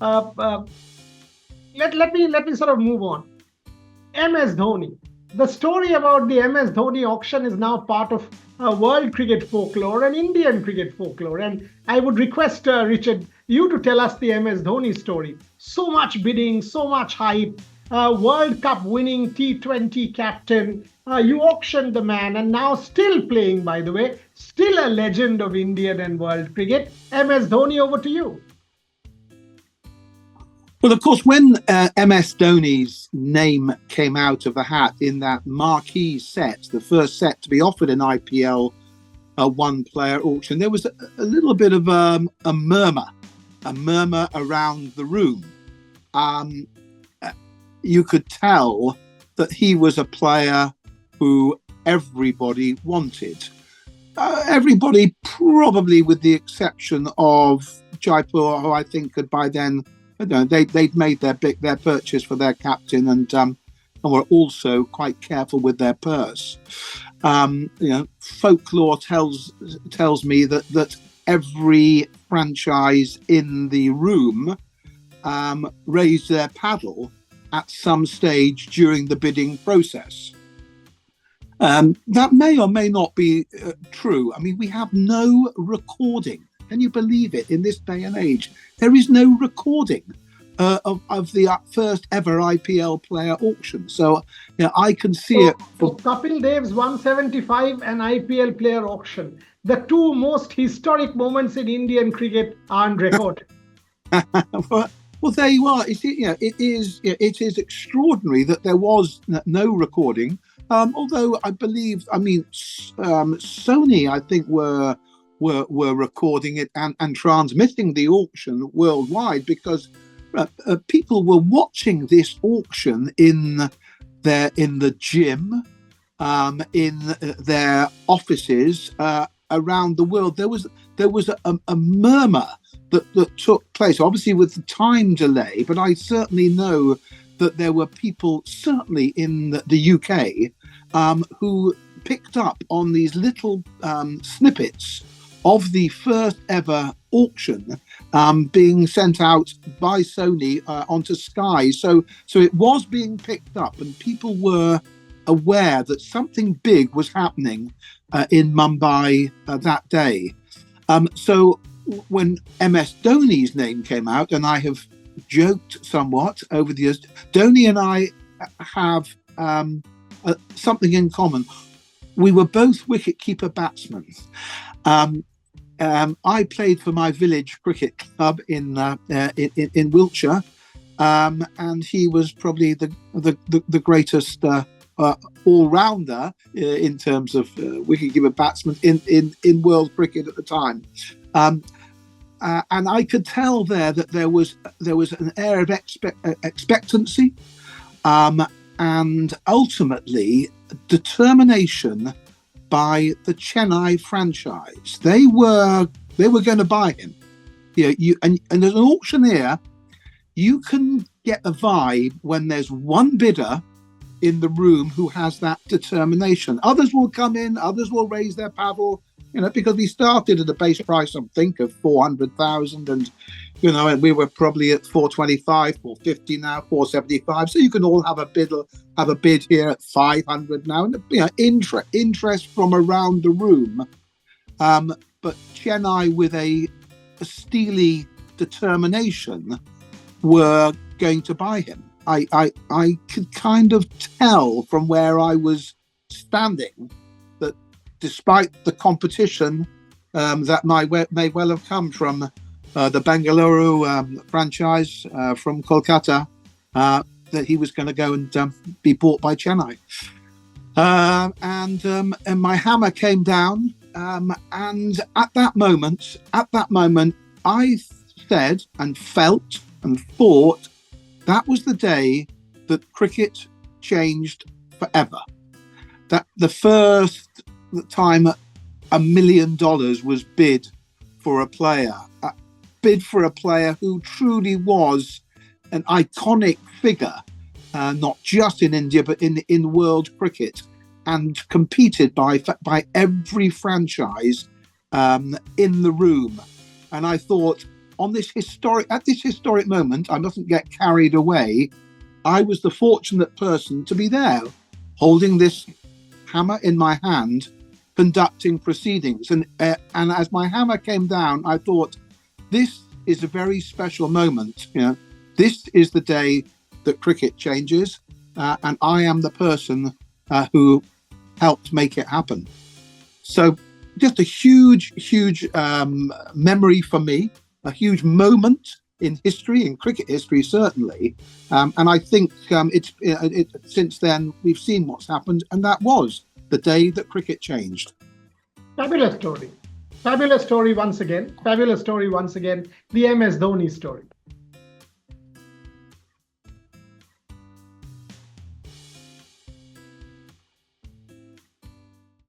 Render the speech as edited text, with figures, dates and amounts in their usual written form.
Uh, uh, let me sort of move on. MS Dhoni. The story about the MS Dhoni auction is now part of world cricket folklore and Indian cricket folklore. And I would request, Richard, you to tell us the MS Dhoni story. So much bidding, so much hype, World Cup winning T20 captain. You auctioned the man, and now still playing, by the way, still a legend of Indian and world cricket. MS Dhoni, over to you. Well, of course, when MS Dhoni's name came out of the hat in that marquee set, the first set to be offered in IPL one-player auction, there was a little bit of a murmur around the room. You could tell that he was a player who everybody wanted. Everybody, probably with the exception of Jaipur, who I think had by then, they'd made their purchase for their captain and were also quite careful with their purse. Folklore tells me that every franchise in the room raised their paddle at some stage during the bidding process. That may or may not be true. I mean, we have no recording. Can you believe it? In this day and age, there is no recording of the first ever IPL player auction. So, I can see it. So Kapil Dev's 175 and IPL player auction, the two most historic moments in Indian cricket, are on record. Well, there you are. It is extraordinary that there was no recording. Although I believe, Sony, I think, were recording it and transmitting the auction worldwide, because people were watching this auction in the gym, in their offices around the world. There was a murmur that took place, obviously with the time delay, but I certainly know that there were people, certainly in the UK, who picked up on these little snippets of the first ever auction being sent out by Sony onto Sky. So it was being picked up, and people were aware that something big was happening in Mumbai that day. So when MS Dhoni's name came out, and I have joked somewhat over the years, Dhoni and I have something in common. We were both wicket-keeper batsmen. I played for my village cricket club in Wiltshire, and he was probably the greatest all-rounder in terms of wicket-keeper batsman in world cricket at the time. And I could tell there that there was an air of expectancy, and ultimately determination by the Chennai franchise. They were going to buy him. And as an auctioneer, you can get a vibe when there's one bidder in the room who has that determination. Others will come in, others will raise their paddle, because we started at a base price, I think, of 400,000, and and we were probably at 425, 450 now, 475. So you can all have a bid here at 500 now, and interest from around the room. But Chennai, with a steely determination, were going to buy him. I could kind of tell from where I was standing that, despite the competition that may well have come from the Bengaluru franchise from Kolkata, that he was going to go and be bought by Chennai. And my hammer came down, and at that moment, I said and felt and thought that was the day that cricket changed forever. That the first time $1 million was bid for a player who truly was an iconic figure, not just in India but in world cricket, and competed by every franchise in the room. And I thought, at this historic moment, I mustn't get carried away. I was the fortunate person to be there, holding this hammer in my hand, conducting proceedings. And as my hammer came down, I thought, this is a very special moment. This is the day that cricket changes, and I am the person who helped make it happen. So just a huge memory for me, a huge moment in history, in cricket history, certainly. And I think since then, we've seen what's happened, and that was the day that cricket changed. Fabulous story. Fabulous story once again. Fabulous story once again. The MS Dhoni story.